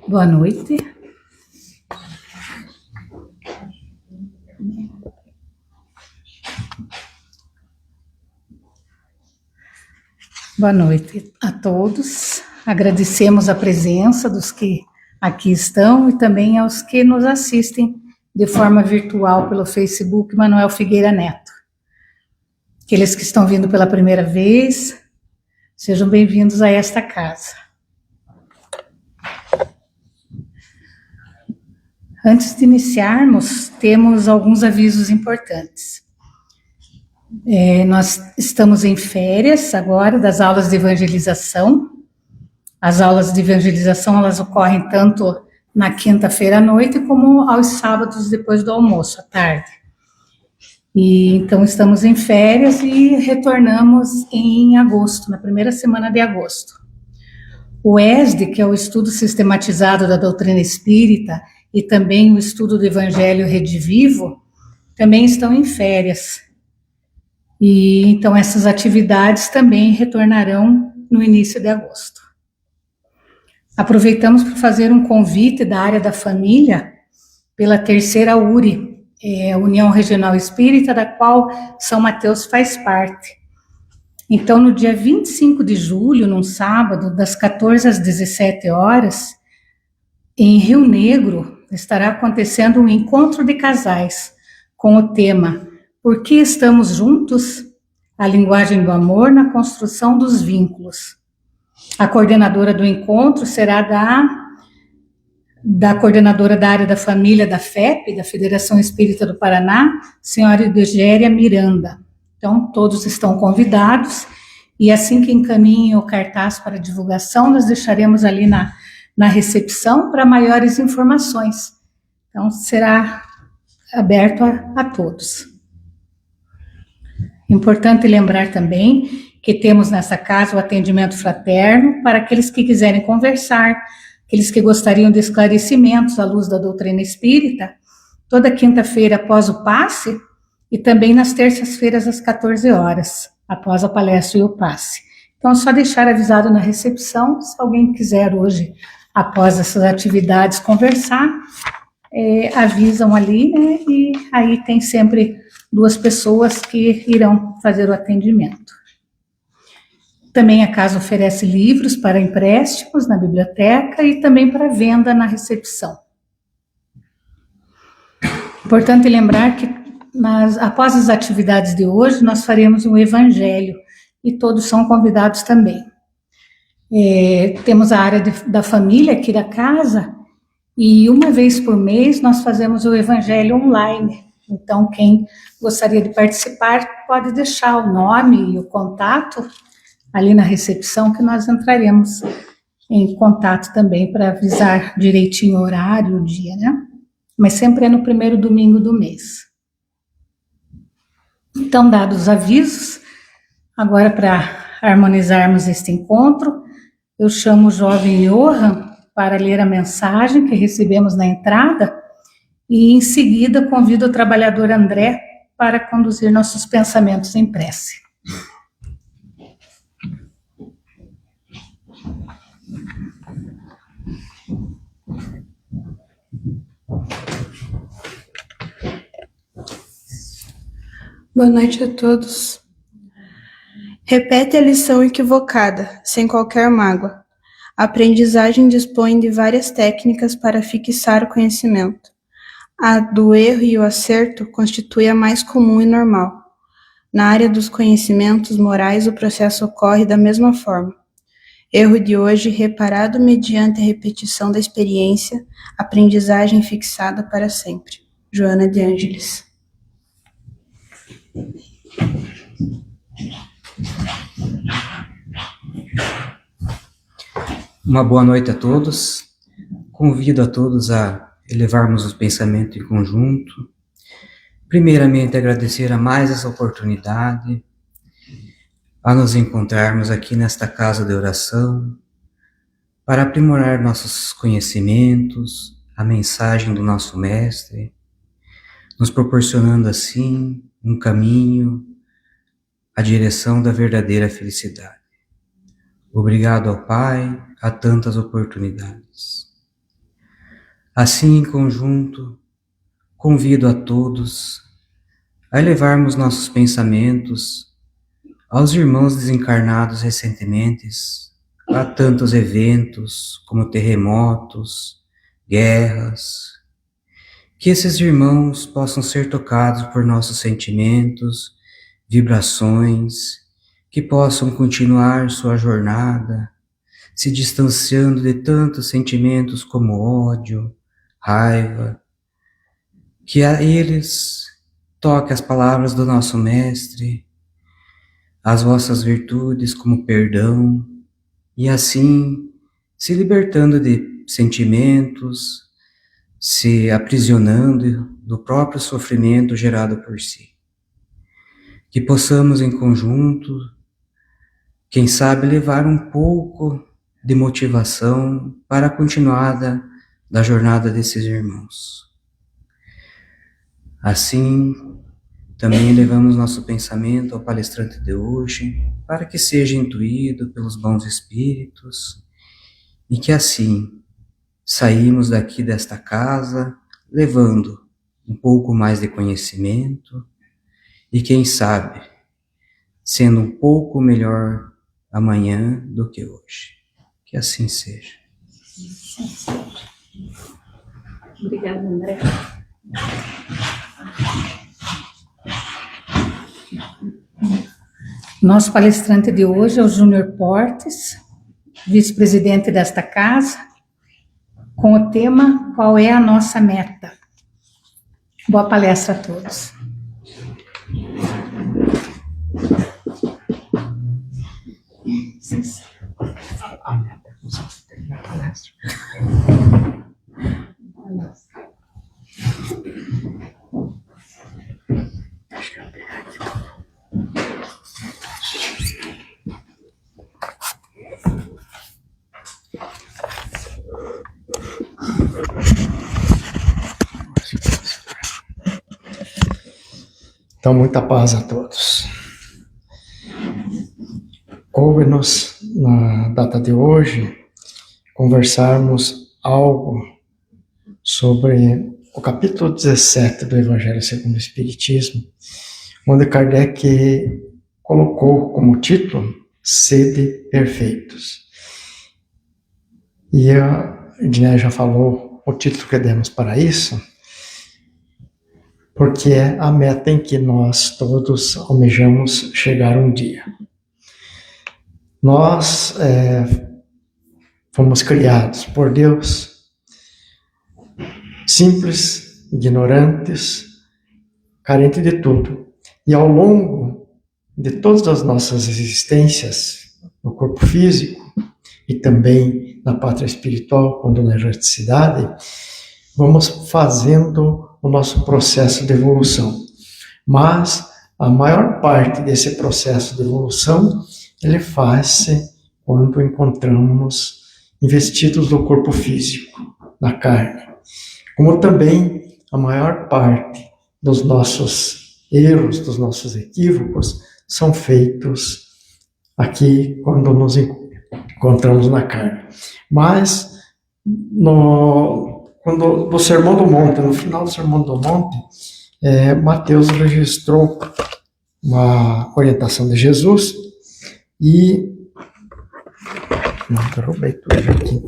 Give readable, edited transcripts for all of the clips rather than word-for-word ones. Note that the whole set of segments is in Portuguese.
Boa noite. Boa noite a todos. Agradecemos a presença dos que aqui estão e também aos que nos assistem de forma virtual pelo Facebook Manuel Figueira Neto. Aqueles que estão vindo pela primeira vez, sejam bem-vindos a esta casa. Antes de iniciarmos, temos alguns avisos importantes. Nós estamos em férias agora das aulas de evangelização. As aulas de evangelização, elas ocorrem tanto na quinta-feira à noite como aos sábados depois do almoço, à tarde. E então estamos em férias e retornamos em agosto, na primeira semana de agosto. O ESD, que é o Estudo Sistematizado da Doutrina Espírita, e também o Estudo do Evangelho Redivivo, também estão em férias. E então essas atividades também retornarão no início de agosto. Aproveitamos para fazer um convite da área da família pela terceira URI, União Regional Espírita, da qual São Mateus faz parte. Então, no dia 25 de julho, num sábado, das 14 às 17 horas, em Rio Negro, estará acontecendo um encontro de casais com o tema Por que estamos juntos? A linguagem do amor na construção dos vínculos. A coordenadora do encontro será da coordenadora da área da família da FEP, da Federação Espírita do Paraná, senhora Edegéria Miranda. Então, todos estão convidados, e assim que encaminhem o cartaz para divulgação, nós deixaremos ali na recepção para maiores informações. Então, será aberto a todos. Importante lembrar também que temos nessa casa o atendimento fraterno para aqueles que quiserem conversar, aqueles que gostariam de esclarecimentos à luz da doutrina espírita, toda quinta-feira após o passe e também nas terças-feiras às 14 horas, após a palestra e o passe. Então, é só deixar avisado na recepção, se alguém quiser hoje, após essas atividades, conversar, avisam ali, né, e aí tem sempre 2 pessoas que irão fazer o atendimento. Também a casa oferece livros para empréstimos na biblioteca e também para venda na recepção. Importante lembrar que após as atividades de hoje, nós faremos um evangelho e todos são convidados também. Temos a área da família aqui da casa e uma vez por mês nós fazemos o evangelho online. Então, quem gostaria de participar pode deixar o nome e o contato ali na recepção, que nós entraremos em contato também para avisar direitinho o horário, o dia, né? Mas sempre é no primeiro domingo do mês. Então, dados os avisos, agora para harmonizarmos este encontro, eu chamo o jovem Johan para ler a mensagem que recebemos na entrada e, em seguida, convido o trabalhador André para conduzir nossos pensamentos em prece. Boa noite a todos. Repete a lição equivocada, sem qualquer mágoa. A aprendizagem dispõe de várias técnicas para fixar o conhecimento. A do erro e o acerto constitui a mais comum e normal. Na área dos conhecimentos morais, o processo ocorre da mesma forma. Erro de hoje reparado mediante a repetição da experiência, aprendizagem fixada para sempre. Joana de Ângeles. Uma boa noite a todos. Convido a todos a elevarmos o pensamento em conjunto. Primeiramente, agradecer a mais essa oportunidade, a nos encontrarmos aqui nesta casa de oração, para aprimorar nossos conhecimentos, a mensagem do nosso Mestre, nos proporcionando assim um caminho, a direção da verdadeira felicidade. Obrigado ao Pai, a tantas oportunidades. Assim, em conjunto, convido a todos a elevarmos nossos pensamentos aos irmãos desencarnados recentemente, a tantos eventos como terremotos, guerras, que esses irmãos possam ser tocados por nossos sentimentos, vibrações, que possam continuar sua jornada, se distanciando de tantos sentimentos como ódio, raiva, que a eles toque as palavras do nosso Mestre, as vossas virtudes como perdão, e assim, se libertando de sentimentos, se aprisionando do próprio sofrimento gerado por si. Que possamos em conjunto, quem sabe, levar um pouco de motivação para a continuada da jornada desses irmãos. Assim, também levamos nosso pensamento ao palestrante de hoje, para que seja intuído pelos bons espíritos e que assim saímos daqui desta casa levando um pouco mais de conhecimento e quem sabe sendo um pouco melhor amanhã do que hoje. Que assim seja. Obrigada, André. Nosso palestrante de hoje é o Júnior Portes, vice-presidente desta casa, com o tema Qual é a nossa meta? Boa palestra a todos. Então, muita paz a todos. Coube-nos, na data de hoje, conversarmos algo sobre o capítulo 17 do Evangelho segundo o Espiritismo, onde Kardec colocou como título Sede Perfeitos. E a Edneia já falou o título que demos para isso, porque é a meta em que nós todos almejamos chegar um dia. Nós fomos criados por Deus, simples, ignorantes, carentes de tudo. E ao longo de todas as nossas existências, no corpo físico e também na pátria espiritual, quando na erraticidade, vamos fazendo o nosso processo de evolução. Mas a maior parte desse processo de evolução, ele faz-se quando encontramos investidos no corpo físico, na carne. Como também a maior parte dos nossos erros, dos nossos equívocos, são feitos aqui quando nos encontramos na carne. Mas no Sermão do Monte, no final do Sermão do Monte, Mateus registrou uma orientação de Jesus e... Não, derrubei tudo aqui.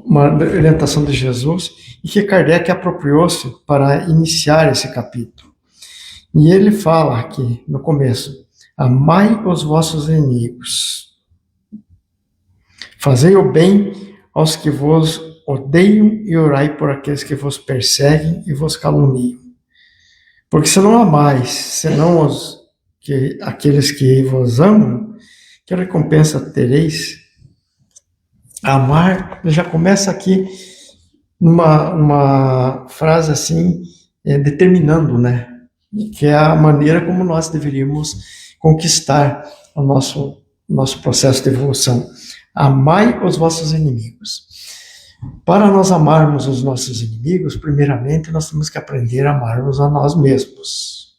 Uma orientação de Jesus e que Kardec apropriou-se para iniciar esse capítulo. E ele fala aqui, no começo, amai os vossos inimigos, fazei o bem aos que vos odeiam e orai por aqueles que vos perseguem e vos caluniam. Porque se não amais, senão aqueles que vos amam, que recompensa tereis? Amar, já começa aqui numa frase assim, determinando, né? Que é a maneira como nós deveríamos conquistar o nosso processo de evolução. Amai os vossos inimigos. Para nós amarmos os nossos inimigos, primeiramente nós temos que aprender a amarmos a nós mesmos.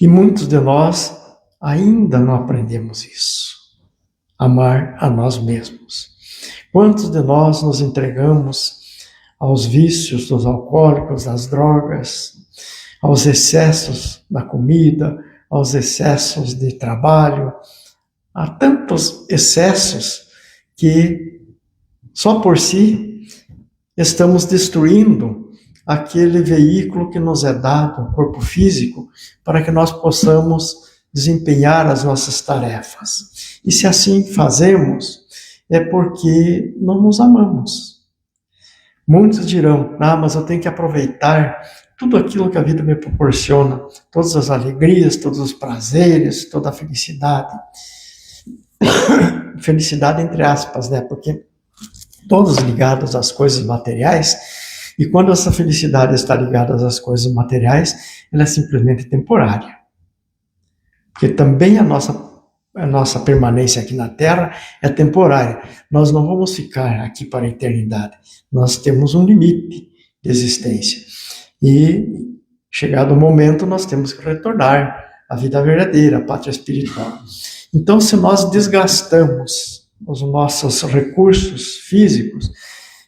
E muitos de nós ainda não aprendemos isso. Amar a nós mesmos. Quantos de nós nos entregamos aos vícios dos alcoólicos, das drogas, aos excessos da comida, aos excessos de trabalho, há tantos excessos que só por si estamos destruindo aquele veículo que nos é dado, o corpo físico, para que nós possamos desempenhar as nossas tarefas. E se assim fazemos, é porque não nos amamos. Muitos dirão, mas eu tenho que aproveitar tudo aquilo que a vida me proporciona, todas as alegrias, todos os prazeres, toda a felicidade. Felicidade entre aspas, né? Porque todos ligados às coisas materiais, e quando essa felicidade está ligada às coisas materiais, ela é simplesmente temporária. Porque também a nossa permanência aqui na Terra é temporária. Nós não vamos ficar aqui para a eternidade. Nós temos um limite de existência. E, chegado o momento, nós temos que retornar à vida verdadeira, à pátria espiritual. Então, se nós desgastamos os nossos recursos físicos,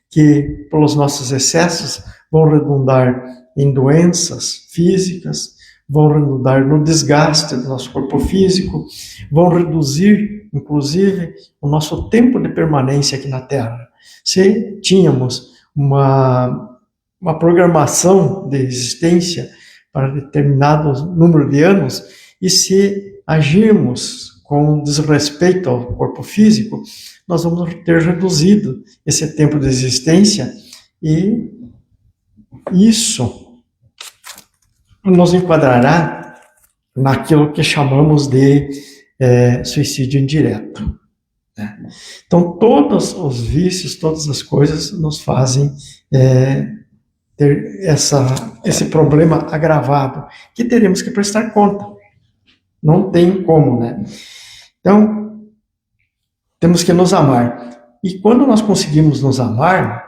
que pelos nossos excessos vão redundar em doenças físicas, vão redundar no desgaste do nosso corpo físico, vão reduzir, inclusive, o nosso tempo de permanência aqui na Terra. Se tínhamos uma programação de existência para determinado número de anos, e se agirmos com desrespeito ao corpo físico, nós vamos ter reduzido esse tempo de existência, e isso nos enquadrará naquilo que chamamos de suicídio indireto. Né? Então, todos os vícios, todas as coisas nos fazem ter esse problema agravado, que teremos que prestar conta. Não tem como, né? Então, temos que nos amar. E quando nós conseguimos nos amar,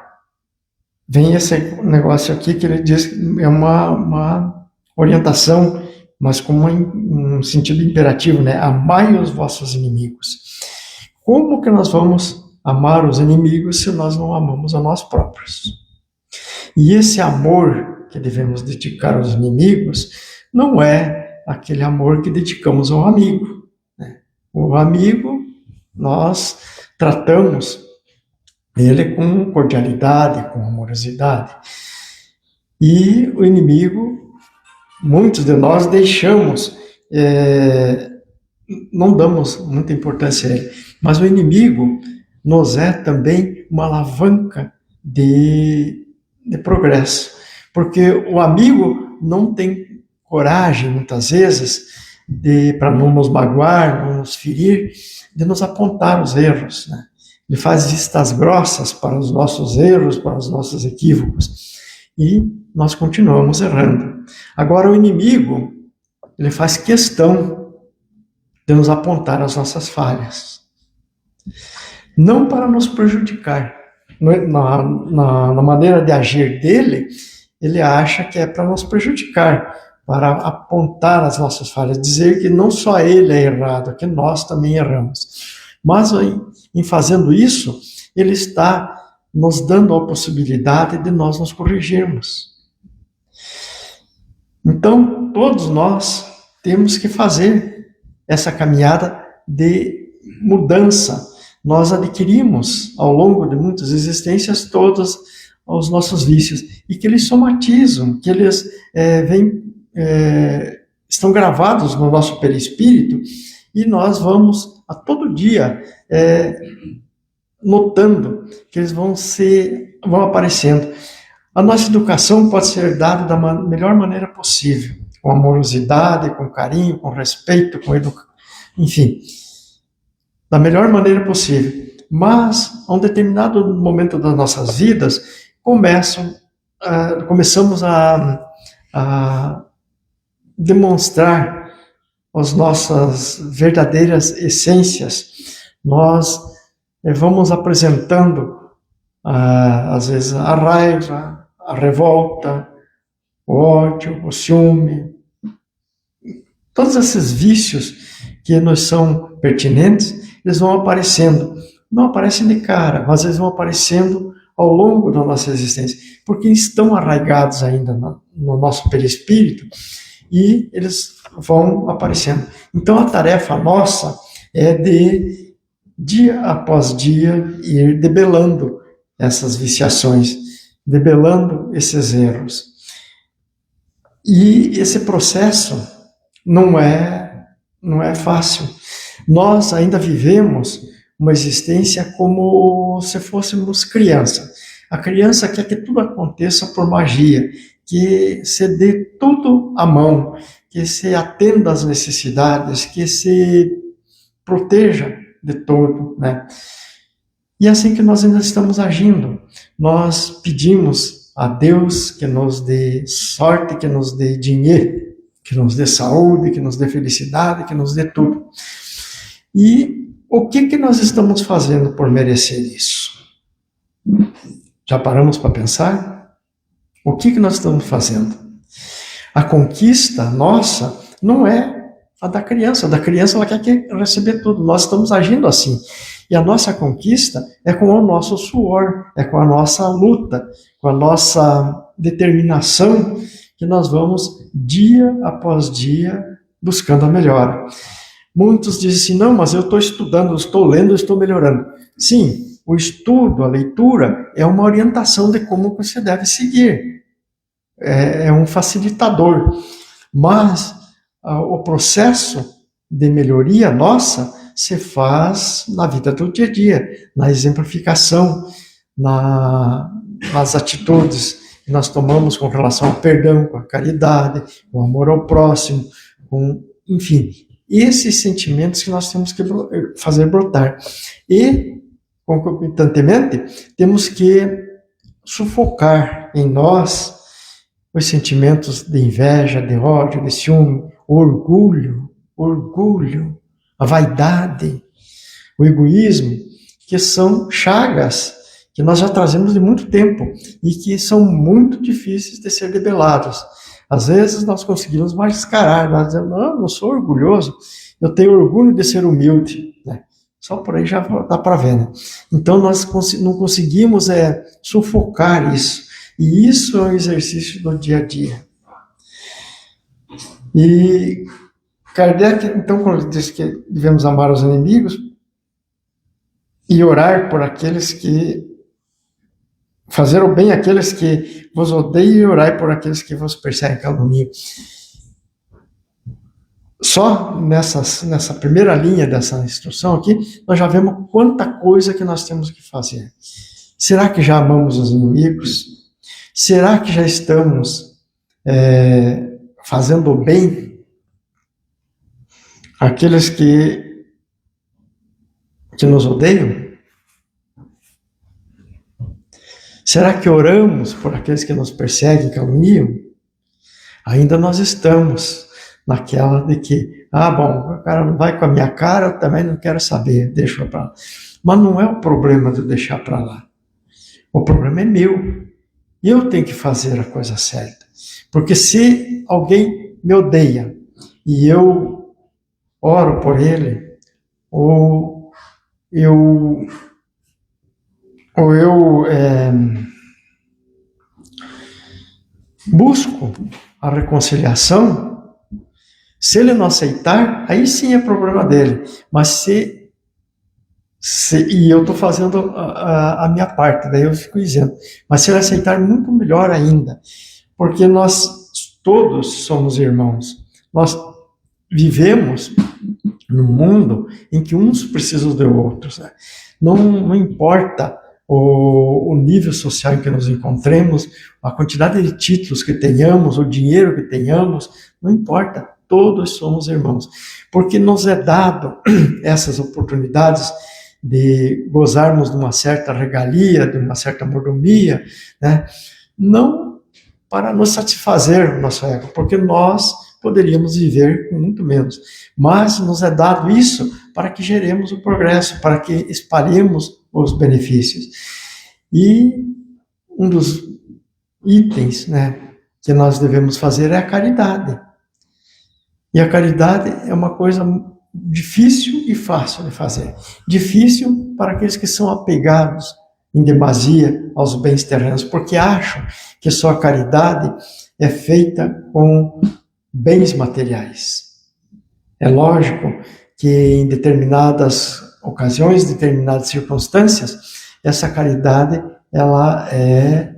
vem esse negócio aqui que ele diz que é uma orientação, mas com um sentido imperativo, né? Amai os vossos inimigos. Como que nós vamos amar os inimigos se nós não amamos a nós próprios? E esse amor que devemos dedicar aos inimigos não é aquele amor que dedicamos ao amigo. Né? O amigo, nós tratamos ele com cordialidade, com amorosidade. E o inimigo, muitos de nós deixamos, não damos muita importância a ele. Mas o inimigo nos é também uma alavanca de progresso. Porque o amigo não tem coragem, muitas vezes, para não nos magoar, não nos ferir, de nos apontar os erros. Né? Ele faz vistas grossas para os nossos erros, para os nossos equívocos. E nós continuamos errando. Agora, o inimigo, ele faz questão de nos apontar as nossas falhas. Não para nos prejudicar. Na maneira de agir dele, ele acha que é para nos prejudicar, para apontar as nossas falhas, dizer que não só ele é errado, que nós também erramos. Mas em fazendo isso, ele está nos dando a possibilidade de nós nos corrigirmos. Então, todos nós temos que fazer essa caminhada de mudança. Nós adquirimos, ao longo de muitas existências, todos os nossos vícios, e que eles somatizam, que eles estão gravados no nosso perispírito, e nós vamos a todo dia notando que eles vão aparecendo. A nossa educação pode ser dada da melhor maneira possível, com amorosidade, com carinho, com respeito, enfim, da melhor maneira possível. Mas, a um determinado momento das nossas vidas, começamos a demonstrar as nossas verdadeiras essências. Nós vamos apresentando, às vezes, a raiva, a revolta, o ódio, o ciúme. Todos esses vícios que nos são pertinentes, eles vão aparecendo não aparecem de cara, mas eles vão aparecendo ao longo da nossa existência, porque estão arraigados ainda no nosso perispírito e eles vão aparecendo. Então a tarefa nossa é de, dia após dia, ir debelando essas viciações, debelando esses erros. E esse processo não é fácil. Nós ainda vivemos uma existência como se fôssemos criança. A criança quer que tudo aconteça por magia, que se dê tudo à mão, que se atenda às necessidades, que se proteja de tudo, né? E é assim que nós ainda estamos agindo. Nós pedimos a Deus que nos dê sorte, que nos dê dinheiro, que nos dê saúde, que nos dê felicidade, que nos dê tudo. E o que nós estamos fazendo por merecer isso? Já paramos para pensar? O que nós estamos fazendo? A conquista nossa não é a da criança. A da criança ela quer receber tudo. Nós estamos agindo assim. E a nossa conquista é com o nosso suor, é com a nossa luta, com a nossa determinação que nós vamos dia após dia buscando a melhora. Muitos dizem assim, não, mas eu estou estudando, eu estou lendo, eu estou melhorando. Sim, o estudo, a leitura é uma orientação de como você deve seguir. É um facilitador. Mas o processo de melhoria nossa se faz na vida do dia a dia, na exemplificação, nas atitudes que nós tomamos com relação ao perdão, com a caridade, com o amor ao próximo, enfim, esses sentimentos que nós temos que fazer brotar. E, concomitantemente, temos que sufocar em nós os sentimentos de inveja, de ódio, de ciúme, o orgulho, a vaidade, o egoísmo, que são chagas que nós já trazemos de muito tempo e que são muito difíceis de ser debelados. Às vezes nós conseguimos mascarar, nós dizemos, não, eu sou orgulhoso, eu tenho orgulho de ser humilde, né? Só por aí já dá para ver, né? Então nós não conseguimos sufocar isso, e isso é um exercício do dia a dia. E Kardec, então, quando ele diz que devemos amar os inimigos e orar por aqueles que fazer o bem àqueles que vos odeiam e orai por aqueles que vos perseguem e caluniam. Só nessa primeira linha dessa instrução aqui, nós já vemos quanta coisa que nós temos que fazer. Será que já amamos os inimigos? Será que já estamos fazendo o bem àqueles que nos odeiam? Será que oramos por aqueles que nos perseguem e caluniam? Ainda nós estamos naquela de que, bom, o cara não vai com a minha cara, eu também não quero saber, deixa para lá. Mas não é o problema de deixar para lá. O problema é meu. Eu tenho que fazer a coisa certa. Porque se alguém me odeia e eu oro por ele, ou eu busco a reconciliação, se ele não aceitar, aí sim é problema dele. Mas e eu estou fazendo a minha parte, daí eu fico dizendo, mas se ele aceitar, muito melhor ainda, porque nós todos somos irmãos. Nós vivemos num mundo em que uns precisam de outros, né? Não importa o nível social em que nos encontremos, a quantidade de títulos que tenhamos, o dinheiro que tenhamos, não importa, todos somos irmãos, porque nos é dado essas oportunidades de gozarmos de uma certa regalia, de uma certa mordomia, né? Não para nos satisfazer o nosso ego, porque nós poderíamos viver com muito menos, mas nos é dado isso para que geremos o progresso, para que espalhemos os benefícios. E um dos itens, né, que nós devemos fazer é a caridade. E a caridade é uma coisa difícil e fácil de fazer. Difícil para aqueles que são apegados em demasia aos bens terrenos, porque acham que só a caridade é feita com bens materiais. É lógico que em determinadas ocasiões, determinadas circunstâncias, essa caridade ela é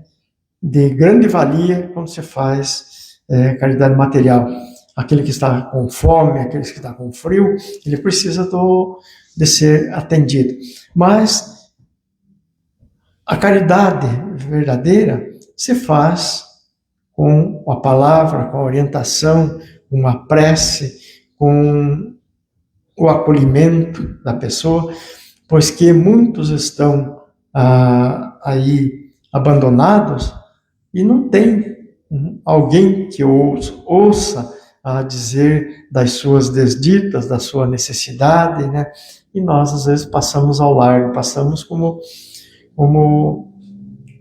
de grande valia quando se faz caridade material. Aquele que está com fome, aquele que está com frio, ele precisa de ser atendido. Mas a caridade verdadeira se faz com a palavra, com a orientação, com a prece, com o acolhimento da pessoa, pois que muitos estão aí abandonados e não tem alguém que ouça a dizer das suas desditas, da sua necessidade, né? E nós às vezes passamos ao largo, passamos como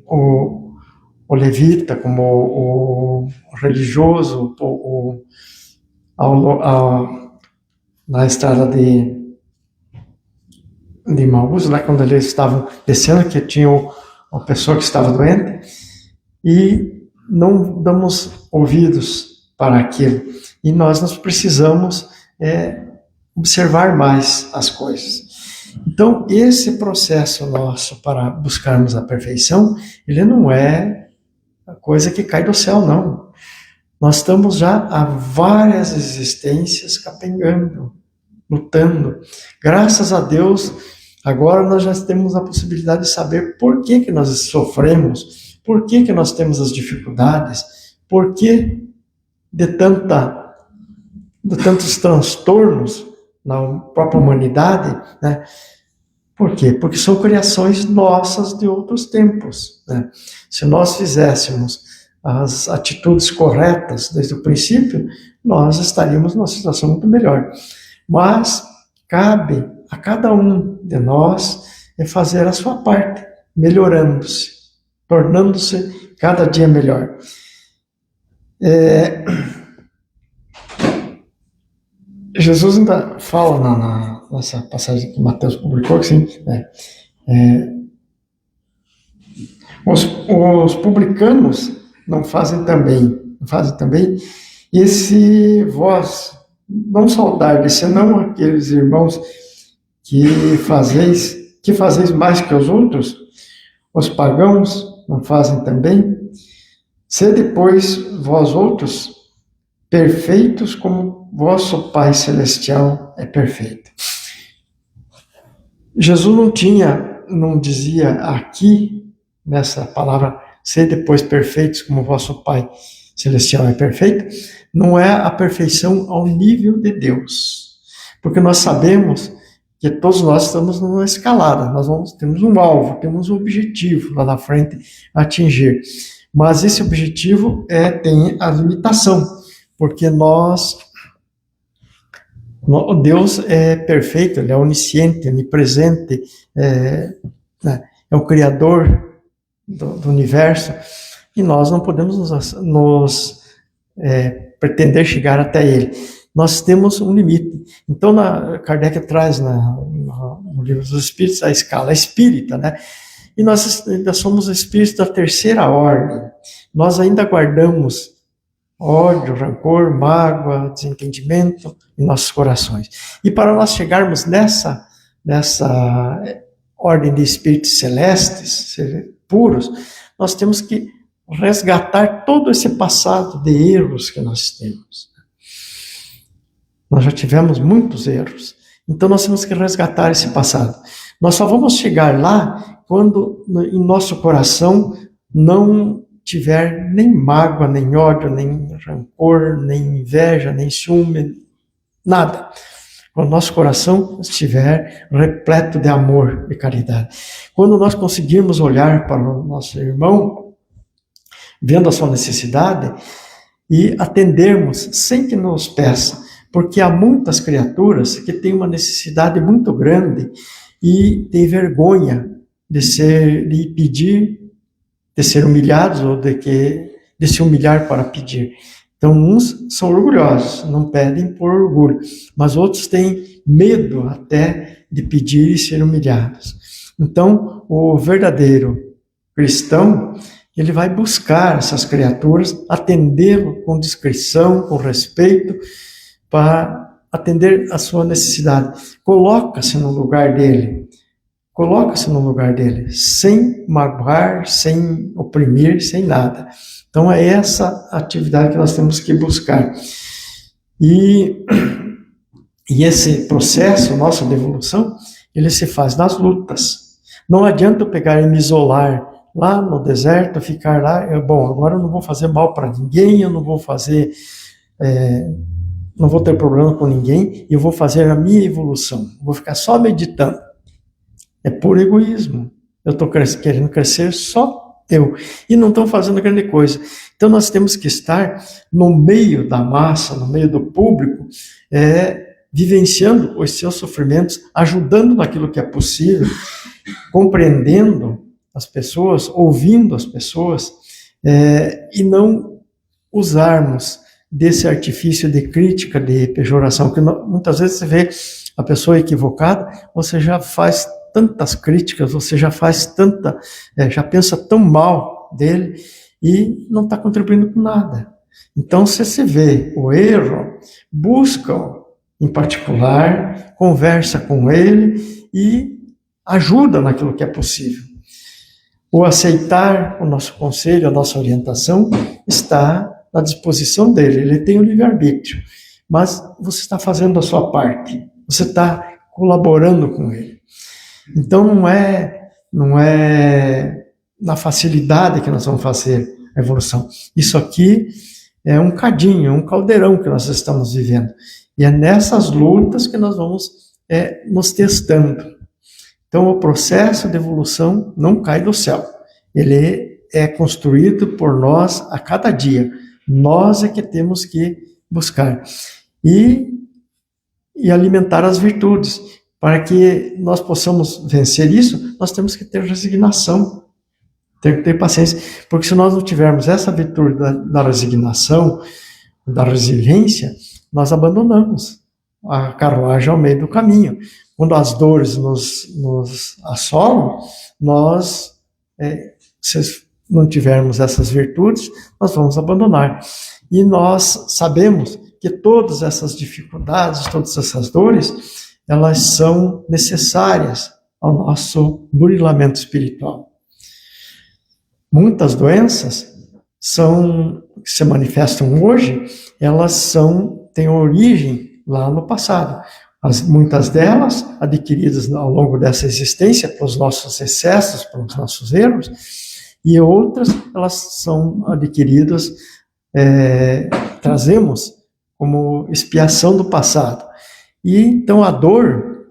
o levita, como o religioso, na estrada de Emaús, lá quando eles estavam descendo, que tinha uma pessoa que estava doente, e não damos ouvidos para aquilo. E nós precisamos observar mais as coisas. Então, esse processo nosso para buscarmos a perfeição, ele não é coisa que cai do céu, não. Nós estamos já há várias existências capengando, lutando. Graças a Deus, agora nós já temos a possibilidade de saber por que nós sofremos, por que nós temos as dificuldades, por que de tantos transtornos na própria humanidade, né? Por quê? Porque são criações nossas de outros tempos, né? Se nós fizéssemos as atitudes corretas desde o princípio, nós estaríamos numa situação muito melhor. Mas cabe a cada um de nós fazer a sua parte, melhorando-se, tornando-se cada dia melhor. Jesus ainda fala nessa passagem que Mateus publicou, assim, os publicanos não fazem também, e se vós não saudardes, senão aqueles irmãos que fazeis mais que os outros, os pagãos não fazem também? Sede, pois, vós outros perfeitos como vosso Pai Celestial é perfeito. Jesus não dizia aqui, nessa palavra, sede, pois, perfeitos como vosso Pai Celestial é perfeito, não é a perfeição ao nível de Deus. Porque nós sabemos que todos nós estamos numa escalada, temos um alvo, temos um objetivo lá na frente a atingir. Mas esse objetivo tem a limitação, porque Deus é perfeito, Ele é onisciente, onipresente, é o Criador do universo, e nós não podemos pretender chegar até Ele. Nós temos um limite. Então, Kardec traz no Livro dos Espíritos a escala espírita, né? E nós ainda somos espíritos da terceira ordem. Nós ainda guardamos ódio, rancor, mágoa, desentendimento em nossos corações. E para nós chegarmos nessa ordem de espíritos celestes, puros, nós temos que resgatar todo esse passado de erros que nós temos. Nós já tivemos muitos erros, então nós temos que resgatar esse passado. Nós só vamos chegar lá quando em nosso coração não tiver nem mágoa, nem ódio, nem rancor, nem inveja, nem ciúme, nada. Quando nosso coração estiver repleto de amor e caridade. Quando nós conseguirmos olhar para o nosso irmão, vendo a sua necessidade, e atendermos sem que nos peça, porque há muitas criaturas que têm uma necessidade muito grande e têm vergonha de pedir, de ser humilhados ou de se humilhar para pedir. Então, uns são orgulhosos, não pedem por orgulho, mas outros têm medo até de pedir e ser humilhados. Então, o verdadeiro cristão, ele vai buscar essas criaturas, atendê-lo com discrição, com respeito, para atender a sua necessidade. Coloca-se no lugar dele. Coloca-se no lugar dele, sem magoar, sem oprimir, sem nada. Então, é essa atividade que nós temos que buscar. E esse processo nosso de evolução, ele se faz nas lutas. Não adianta eu pegar e me isolar lá no deserto, ficar lá, agora eu não vou fazer mal para ninguém, eu não vou fazer, não vou ter problema com ninguém, e eu vou fazer a minha evolução, vou ficar só meditando. É puro egoísmo. Eu estou querendo crescer só eu, e não estão fazendo grande coisa. Então nós temos que estar no meio da massa, no meio do público, vivenciando os seus sofrimentos, ajudando naquilo que é possível, compreendendo as pessoas, ouvindo as pessoas, e não usarmos desse artifício de crítica, de pejoração, que muitas vezes você vê a pessoa equivocada, você já faz tantas críticas, você já faz já pensa tão mal dele e não está contribuindo com nada. Então, se você vê o erro, busca-o em particular, conversa com ele e ajuda naquilo que é possível. O aceitar o nosso conselho, a nossa orientação, está à disposição dele, ele tem o livre-arbítrio, mas você está fazendo a sua parte, você está colaborando com ele. Então não é na facilidade que nós vamos fazer a evolução. Isso aqui é um cadinho, um caldeirão que nós estamos vivendo. E é nessas lutas que nós vamos nos testando. Então o processo de evolução não cai do céu. Ele é construído por nós a cada dia. Nós é que temos que buscar. E alimentar as virtudes. Para que nós possamos vencer isso, nós temos que ter resignação, ter que ter paciência, porque se nós não tivermos essa virtude da resignação, da resiliência, nós abandonamos a carruagem ao meio do caminho. Quando as dores nos assolam, se não tivermos essas virtudes, nós vamos abandonar. E nós sabemos que todas essas dificuldades, todas essas dores, elas são necessárias ao nosso burilamento espiritual. Muitas doenças que se manifestam hoje, elas têm origem lá no passado. Muitas delas, adquiridas ao longo dessa existência, pelos nossos excessos, pelos nossos erros, e outras, elas são adquiridas, trazemos como expiação do passado. E então a dor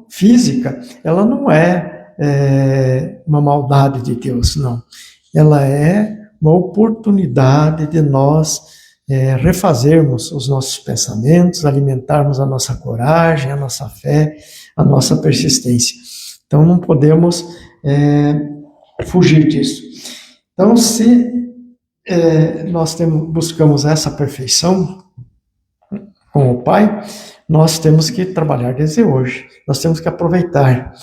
física, ela não é uma maldade de Deus, não. Ela é uma oportunidade de nós refazermos os nossos pensamentos, alimentarmos a nossa coragem, a nossa fé, a nossa persistência. Então não podemos fugir disso. Então se nós buscamos essa perfeição com o Pai, nós temos que trabalhar desde hoje, nós temos que aproveitar.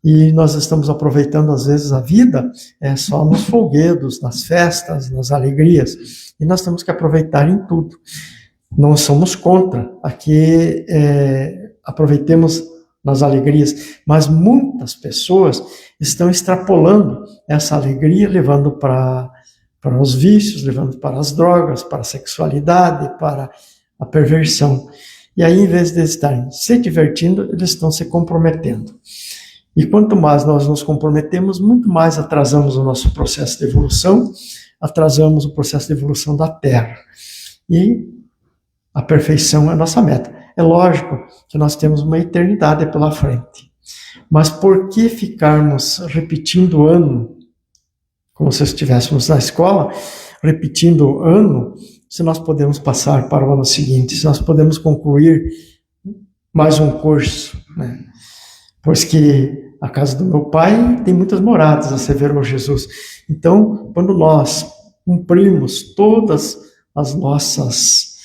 E nós estamos aproveitando, às vezes, a vida só nos folguedos, nas festas, nas alegrias. E nós temos que aproveitar em tudo. Não somos contra aqui aproveitemos nas alegrias, mas muitas pessoas estão extrapolando essa alegria, levando para os vícios, levando para as drogas, para a sexualidade, para a perversão. E aí, em vez de estarem se divertindo, eles estão se comprometendo. E quanto mais nós nos comprometemos, muito mais atrasamos o nosso processo de evolução, atrasamos o processo de evolução da Terra. E a perfeição é a nossa meta. É lógico que nós temos uma eternidade pela frente. Mas por que ficarmos repetindo o ano, como se estivéssemos na escola, repetindo o ano, se nós podemos passar para o ano seguinte, se nós podemos concluir mais um curso, né? Pois que a casa do meu pai tem muitas moradas, asseverou Jesus. Então, quando nós cumprimos todas as nossas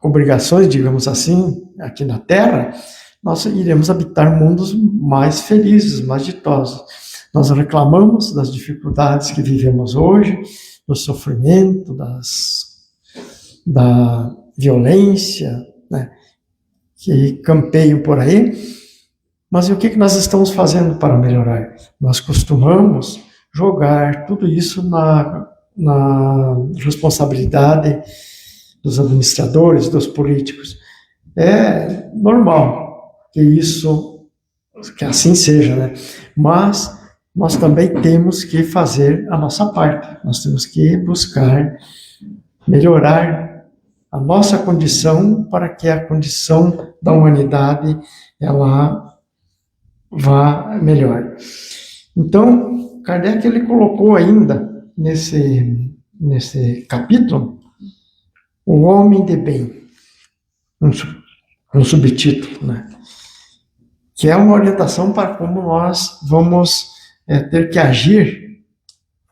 obrigações, digamos assim, aqui na Terra, nós iremos habitar mundos mais felizes, mais ditosos. Nós reclamamos das dificuldades que vivemos hoje, do sofrimento, da violência, né, que campeiam por aí, mas o que nós estamos fazendo para melhorar? Nós costumamos jogar tudo isso na responsabilidade dos administradores, dos políticos. É normal que assim seja, né? Mas nós também temos que fazer a nossa parte. Nós temos que buscar melhorar a nossa condição para que a condição da humanidade ela vá melhor. Então, Kardec ele colocou ainda nesse capítulo o homem de bem, um subtítulo, né? Que é uma orientação para como nós vamos ter que agir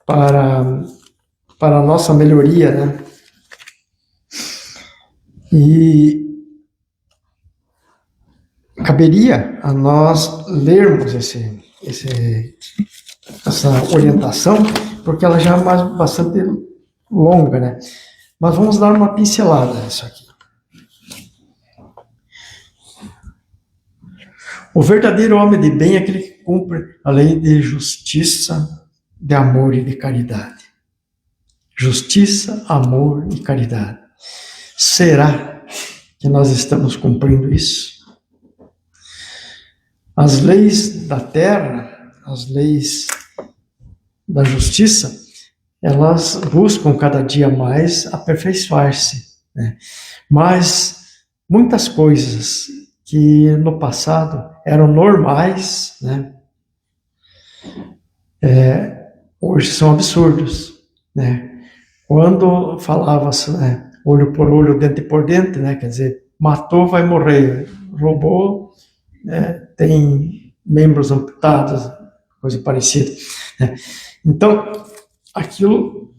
para a nossa melhoria, né? E caberia a nós lermos essa orientação, porque ela já é bastante longa, né? Mas vamos dar uma pincelada nisso aqui. O verdadeiro homem de bem é aquele que cumpre a lei de justiça, de amor e de caridade. Justiça, amor e caridade. Será que nós estamos cumprindo isso? As leis da terra, as leis da justiça, elas buscam cada dia mais aperfeiçoar-se, né? Mas muitas coisas que no passado eram normais, né? Hoje são absurdos, né? Quando falava-se, né, olho por olho, dente por dente, né? Quer dizer, matou, vai morrer, roubou, né, tem membros amputados, coisa parecida, né? Então, aquilo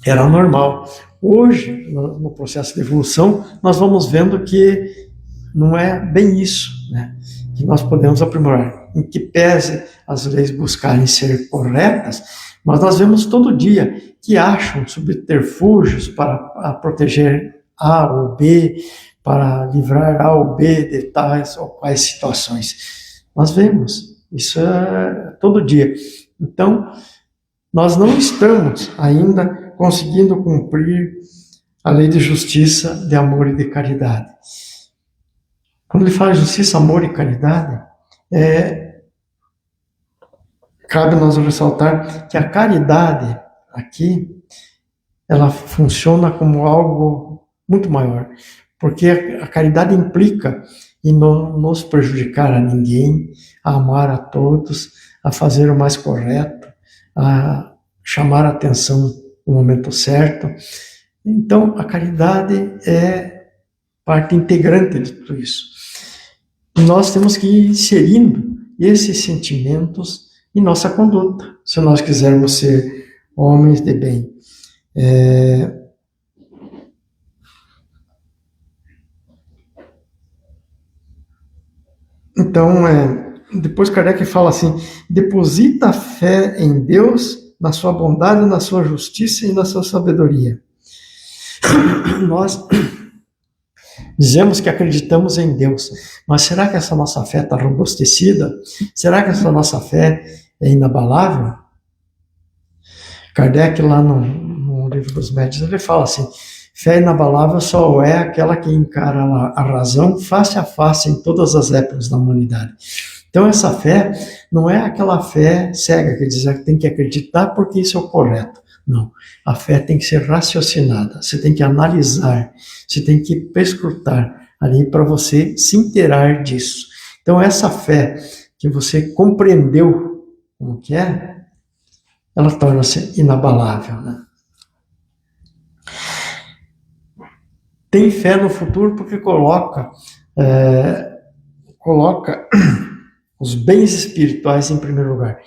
era normal. Hoje, no processo de evolução, nós vamos vendo que não é bem isso, né, que nós podemos aprimorar. Em que pese as leis buscarem ser corretas, mas nós vemos todo dia que acham subterfúgios para proteger A ou B, para livrar A ou B de tais ou quais situações. Nós vemos, isso é todo dia. Então, nós não estamos ainda conseguindo cumprir a lei de justiça, de amor e de caridade. Quando ele fala justiça, amor e caridade, cabe nós ressaltar que a caridade aqui, ela funciona como algo muito maior, porque a caridade implica em não nos prejudicar a ninguém, a amar a todos, a fazer o mais correto, a chamar a atenção no momento certo. Então, a caridade é parte integrante de tudo isso. E nós temos que ir inserindo esses sentimentos em nossa conduta, se nós quisermos ser homens de bem. Então, depois Kardec fala assim: deposita a fé em Deus, na sua bondade, na sua justiça e na sua sabedoria. Nós dizemos que acreditamos em Deus, mas será que essa nossa fé está robustecida? Será que essa nossa fé é inabalável? Kardec, lá no Livro dos Médiuns, ele fala assim: fé inabalável só é aquela que encara a razão face a face em todas as épocas da humanidade. Então, essa fé não é aquela fé cega, que diz que tem que acreditar porque isso é o correto. Não. A fé tem que ser raciocinada, você tem que analisar, você tem que perscrutar ali para você se inteirar disso. Então, essa fé que você compreendeu como que é, ela torna-se inabalável, né? Tem fé no futuro porque coloca os bens espirituais em primeiro lugar.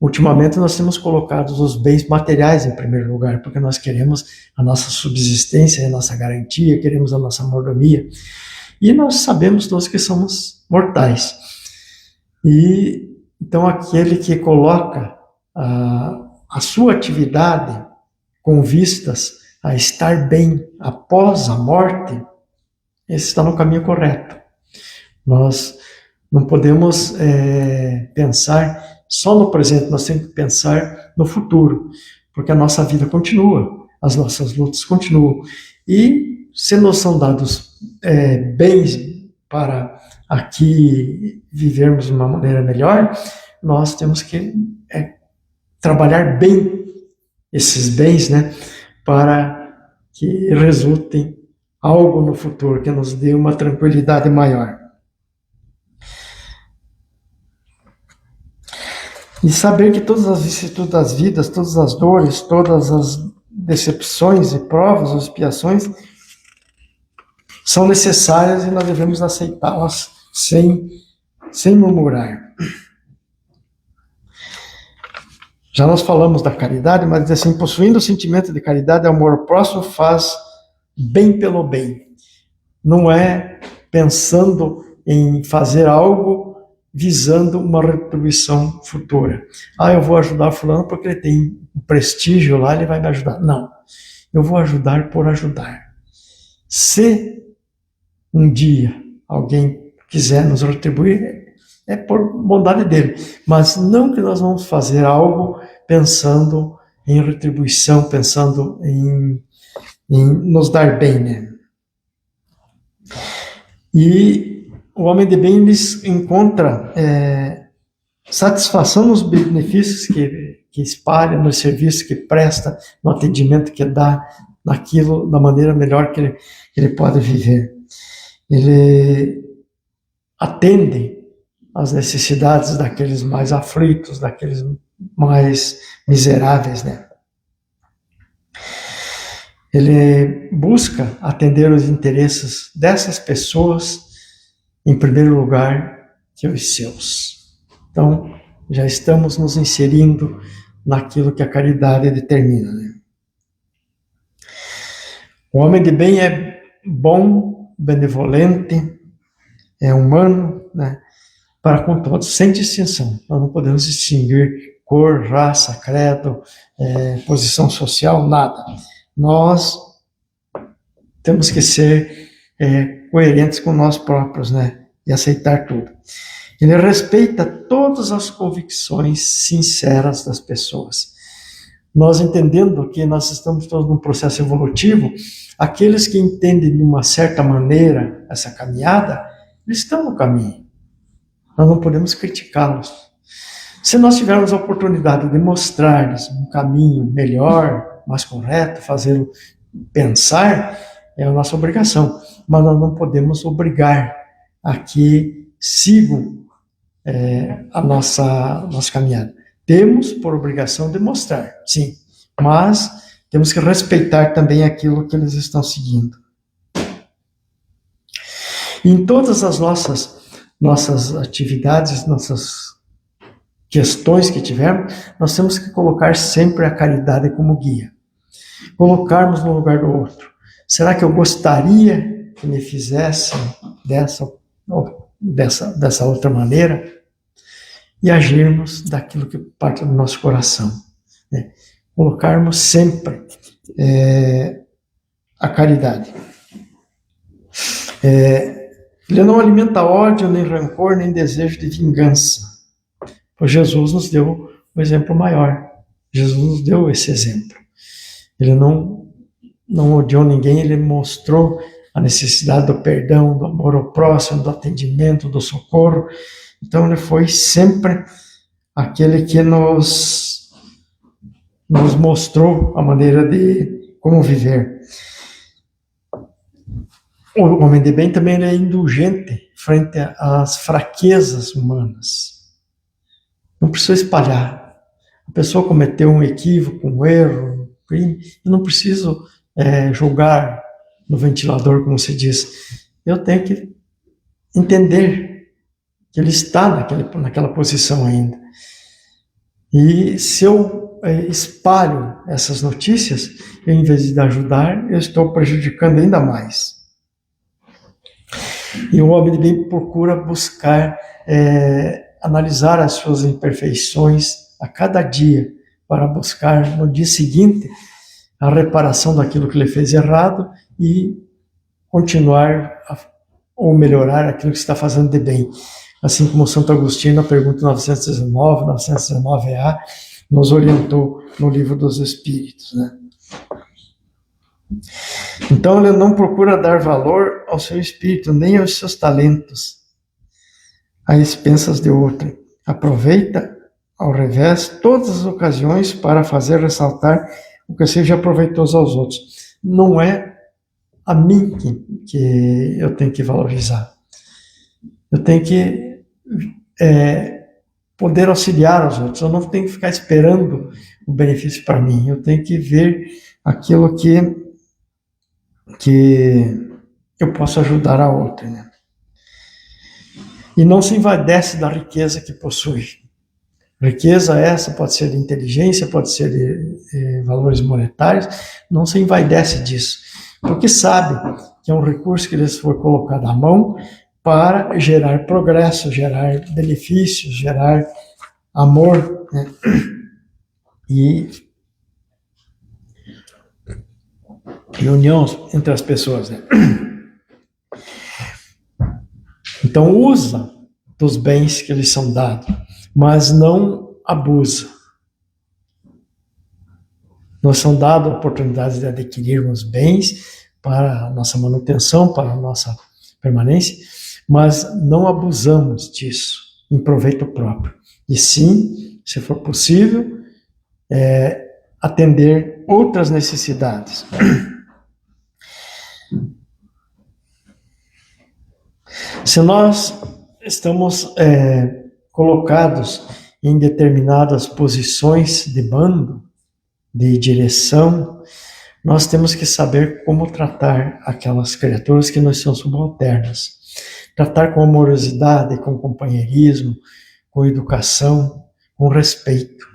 Ultimamente nós temos colocado os bens materiais em primeiro lugar, porque nós queremos a nossa subsistência, a nossa garantia, queremos a nossa mordomia. E nós sabemos todos que somos mortais. E então aquele que coloca a sua atividade com vistas a estar bem após a morte, esse está no caminho correto. Nós não podemos pensar só no presente, nós temos que pensar no futuro, porque a nossa vida continua, as nossas lutas continuam. E se nos são dados bens para aqui vivermos de uma maneira melhor, nós temos que trabalhar bem esses bens, né, para que resultem algo no futuro, que nos dê uma tranquilidade maior. E saber que todas as vicissitudes das vidas, todas as dores, todas as decepções e provas, expiações, são necessárias e nós devemos aceitá-las sem murmurar. Já nós falamos da caridade, mas diz assim, possuindo o sentimento de caridade, amor ao próximo faz bem pelo bem. Não é pensando em fazer algo visando uma retribuição futura. Eu vou ajudar fulano porque ele tem um prestígio lá, ele vai me ajudar. Não, eu vou ajudar por ajudar. Se um dia alguém quiser nos retribuir, é por bondade dele, mas não que nós vamos fazer algo pensando em retribuição, pensando em nos dar bem, né? E o homem de bem encontra satisfação nos benefícios que espalha, nos serviços que presta, no atendimento que dá, naquilo, da maneira melhor que ele pode viver. Ele atende às necessidades daqueles mais aflitos, daqueles mais miseráveis, né? Ele busca atender os interesses dessas pessoas em primeiro lugar que os seus. Então, já estamos nos inserindo naquilo que a caridade determina, né? O homem de bem é bom, benevolente, é humano, né? Para com todos, sem distinção. Nós não podemos distinguir cor, raça, credo, posição social, nada. Nós temos que ser coerentes com nós próprios, né? E aceitar tudo. Ele respeita todas as convicções sinceras das pessoas. Nós entendendo que nós estamos todos num processo evolutivo, aqueles que entendem de uma certa maneira essa caminhada, eles estão no caminho. Nós não podemos criticá-los. Se nós tivermos a oportunidade de mostrar-lhes um caminho melhor, mais correto, fazê-lo pensar, é a nossa obrigação. Mas nós não podemos obrigar a que sigam a nossa caminhada. Temos por obrigação de mostrar, sim, mas temos que respeitar também aquilo que eles estão seguindo. E em todas as nossas atividades, nossas questões que tivermos, nós temos que colocar sempre a caridade como guia. Colocarmos no lugar do outro. Será que eu gostaria que me fizessem dessa outra maneira? E agirmos daquilo que parte do nosso coração, né? Colocarmos sempre a caridade. Ele não alimenta ódio, nem rancor, nem desejo de vingança. Pois Jesus nos deu um exemplo maior. Jesus nos deu esse exemplo. Ele não odiou ninguém, ele mostrou a necessidade do perdão, do amor ao próximo, do atendimento, do socorro. Então ele foi sempre aquele que nos mostrou a maneira de como viver. O homem de bem também é indulgente frente às fraquezas humanas. Não precisa espalhar. A pessoa cometeu um equívoco, um erro, um crime, eu não preciso julgar no ventilador, como se diz. Eu tenho que entender que ele está naquela posição ainda. E se eu espalho essas notícias, eu, em vez de ajudar, eu estou prejudicando ainda mais. E o homem de bem procura buscar analisar as suas imperfeições a cada dia, para buscar no dia seguinte a reparação daquilo que ele fez errado e continuar ou melhorar aquilo que está fazendo de bem. Assim como Santo Agostinho, na pergunta 919A, nos orientou no Livro dos Espíritos, né? Então ele não procura dar valor ao seu espírito, nem aos seus talentos, a expensas de outrem. Aproveita, ao revés, todas as ocasiões para fazer ressaltar o que seja proveitoso aos outros. Não é a mim que eu tenho que valorizar. Eu tenho que poder auxiliar os outros. Eu não tenho que ficar esperando o benefício para mim. Eu tenho que ver aquilo que eu posso ajudar a outra, né? E não se envaidece da riqueza que possui. Riqueza essa pode ser de inteligência, pode ser de valores monetários, não se envaidece disso, porque sabe que é um recurso que lhes foi colocado à mão para gerar progresso, gerar benefícios, gerar amor, né? E união entre as pessoas, né? Então usa dos bens que lhes são dados, mas não abusa. Nos são dadas oportunidades de adquirirmos bens para a nossa manutenção, para a nossa permanência, mas não abusamos disso em proveito próprio. E sim, se for possível, atender outras necessidades. Se nós estamos colocados em determinadas posições de bando, de direção, nós temos que saber como tratar aquelas criaturas que nos são subalternas. Tratar com amorosidade, com companheirismo, com educação, com respeito,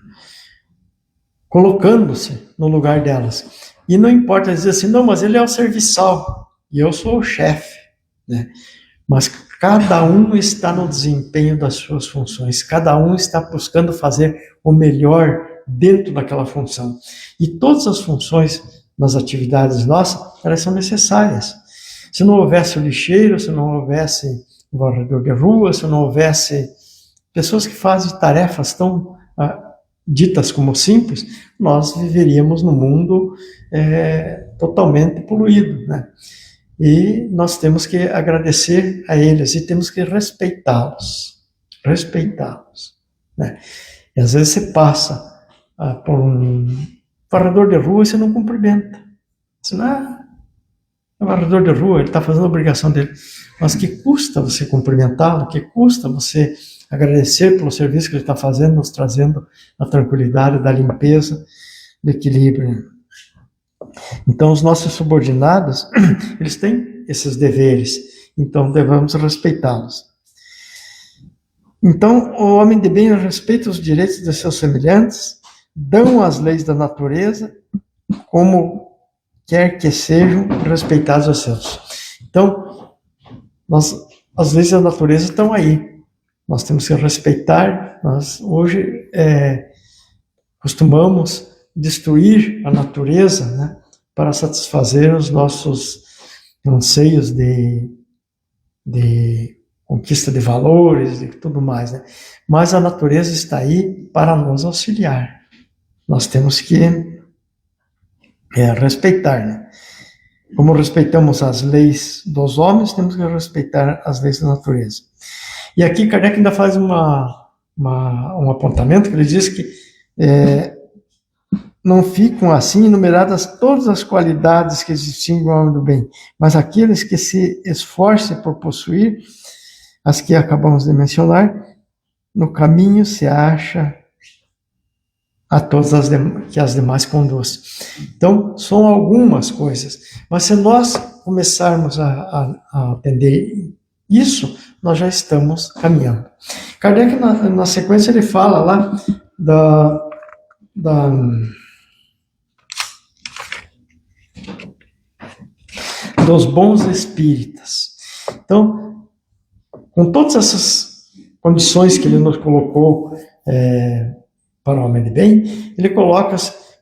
colocando-se no lugar delas. E não importa dizer assim, não, mas ele é o serviçal e eu sou o chefe, né? Mas cada um está no desempenho das suas funções, cada um está buscando fazer o melhor dentro daquela função. E todas as funções nas atividades nossas, elas são necessárias. Se não houvesse o lixeiro, se não houvesse o varredor de rua, se não houvesse pessoas que fazem tarefas tão ditas como simples, nós viveríamos num mundo totalmente poluído, né? E nós temos que agradecer a eles e temos que respeitá-los, né? E às vezes você passa por um varredor de rua e você não cumprimenta. Você não é varredor de rua, ele está fazendo a obrigação dele. Mas que custa você cumprimentá-lo, que custa você agradecer pelo serviço que ele está fazendo, nos trazendo a tranquilidade da limpeza, do equilíbrio. Então, os nossos subordinados, eles têm esses deveres, então devemos respeitá-los. Então, o homem de bem respeita os direitos de seus semelhantes, dão as leis da natureza, como quer que sejam respeitados os seus. Então, as leis da natureza estão aí. Nós temos que respeitar. Nós hoje costumamos destruir a natureza, né, para satisfazer os nossos anseios de conquista de valores e tudo mais, né? Mas a natureza está aí para nos auxiliar. Nós temos que respeitar, né? Como respeitamos as leis dos homens, temos que respeitar as leis da natureza. E aqui Kardec ainda faz um apontamento que ele diz que não ficam assim enumeradas todas as qualidades que distinguem o homem do bem, mas aqueles que se esforcem por possuir as que acabamos de mencionar, no caminho se acha a todas que as demais conduzem. Então, são algumas coisas, mas se nós começarmos a atender isso, nós já estamos caminhando. Kardec, na sequência, ele fala lá dos bons espíritas. Então, com todas essas condições que ele nos colocou para o homem de bem, ele coloca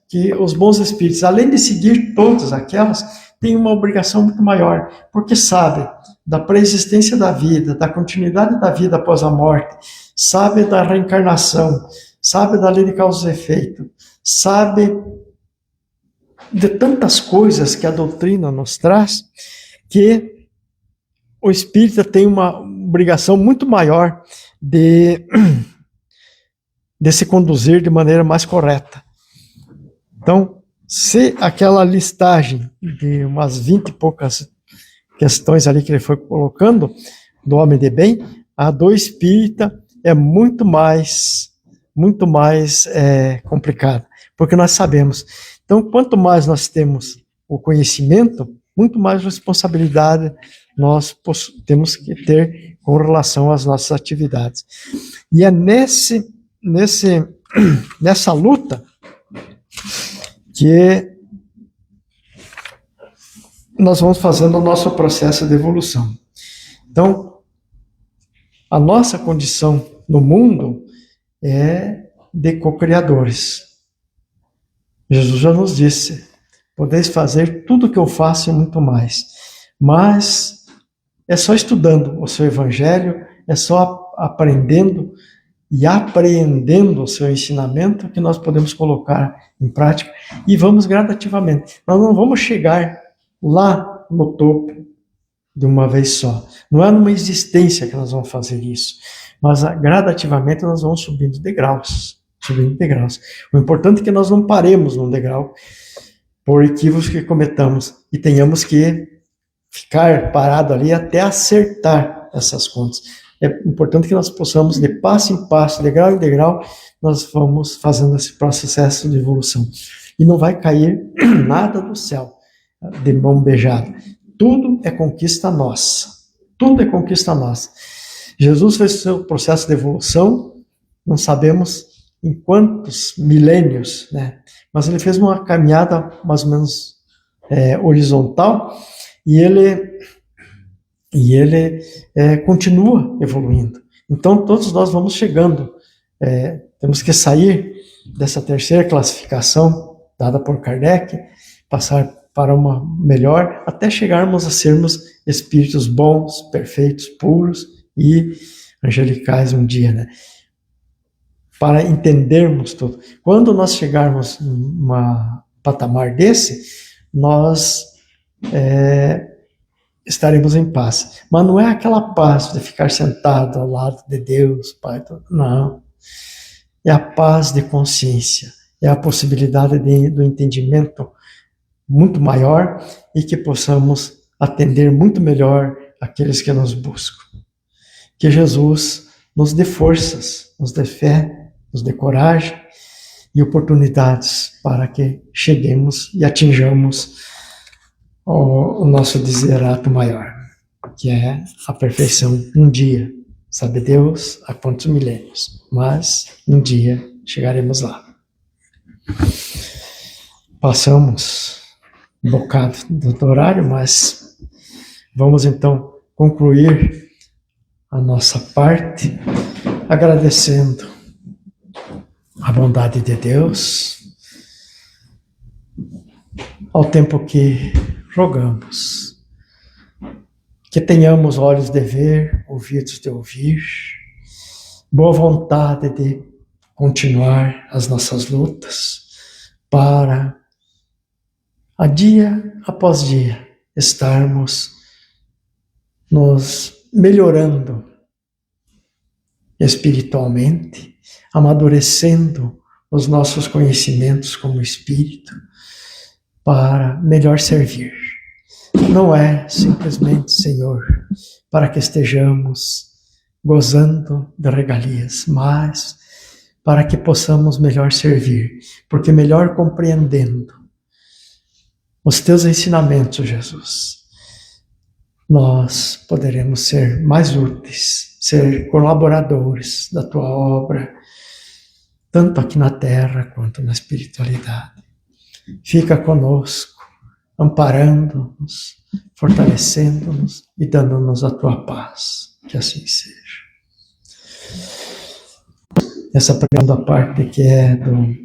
que os bons espíritos, além de seguir todas aquelas, têm uma obrigação muito maior, porque sabe da pré-existência da vida, da continuidade da vida após a morte, sabe da reencarnação, sabe da lei de causa e efeito, sabe de tantas coisas que a doutrina nos traz, que o espírita tem uma obrigação muito maior de se conduzir de maneira mais correta. Então, se aquela listagem de umas 20 e poucas questões ali que ele foi colocando, do homem de bem, a do espírita é muito mais complicada, porque nós sabemos. Então, quanto mais nós temos o conhecimento, muito mais responsabilidade nós temos que ter com relação às nossas atividades. E é nessa luta que nós vamos fazendo o nosso processo de evolução. Então, a nossa condição no mundo é de co-criadores. Jesus já nos disse: podeis fazer tudo o que eu faço e muito mais. Mas é só estudando o seu evangelho, é só aprendendo e apreendendo o seu ensinamento que nós podemos colocar em prática, e vamos gradativamente. Nós não vamos chegar lá no topo de uma vez só. Não é numa existência que nós vamos fazer isso, mas gradativamente nós vamos subindo degraus. O importante é que nós não paremos num degrau por equívocos que cometamos e tenhamos que ficar parado ali até acertar essas contas. É importante que nós possamos, de passo em passo, degrau em degrau, nós vamos fazendo esse processo de evolução. E não vai cair nada do céu de mão beijada. Tudo é conquista nossa. Tudo é conquista nossa. Jesus fez o seu processo de evolução, não sabemos em quantos milênios, né? Mas ele fez uma caminhada mais ou menos horizontal, e ele continua evoluindo. Então, todos nós vamos chegando. Temos que sair dessa terceira classificação dada por Kardec, passar para uma melhor, até chegarmos a sermos espíritos bons, perfeitos, puros e angelicais um dia, né? Para entendermos tudo. Quando nós chegarmos num patamar desse, nós estaremos em paz. Mas não é aquela paz de ficar sentado ao lado de Deus, Pai, não. É a paz de consciência, é a possibilidade do entendimento muito maior e que possamos atender muito melhor aqueles que nos buscam. Que Jesus nos dê forças, nos dê fé, nos dê coragem e oportunidades para que cheguemos e atinjamos o nosso desiderato maior, que é a perfeição um dia. Sabe Deus há quantos milênios, mas um dia chegaremos lá. Passamos um bocado do horário, mas vamos então concluir a nossa parte agradecendo a bondade de Deus, ao tempo que rogamos que tenhamos olhos de ver, ouvidos de ouvir, boa vontade de continuar as nossas lutas para, a dia após dia, estarmos nos melhorando espiritualmente, amadurecendo os nossos conhecimentos como espírito, para melhor servir. Não é simplesmente, Senhor, para que estejamos gozando de regalias, mas para que possamos melhor servir, porque melhor compreendendo os teus ensinamentos, Jesus, nós poderemos ser mais úteis, ser colaboradores da tua obra, tanto aqui na Terra quanto na espiritualidade. Fica conosco, amparando-nos, fortalecendo-nos e dando-nos a tua paz. Que assim seja. Essa segunda parte que é do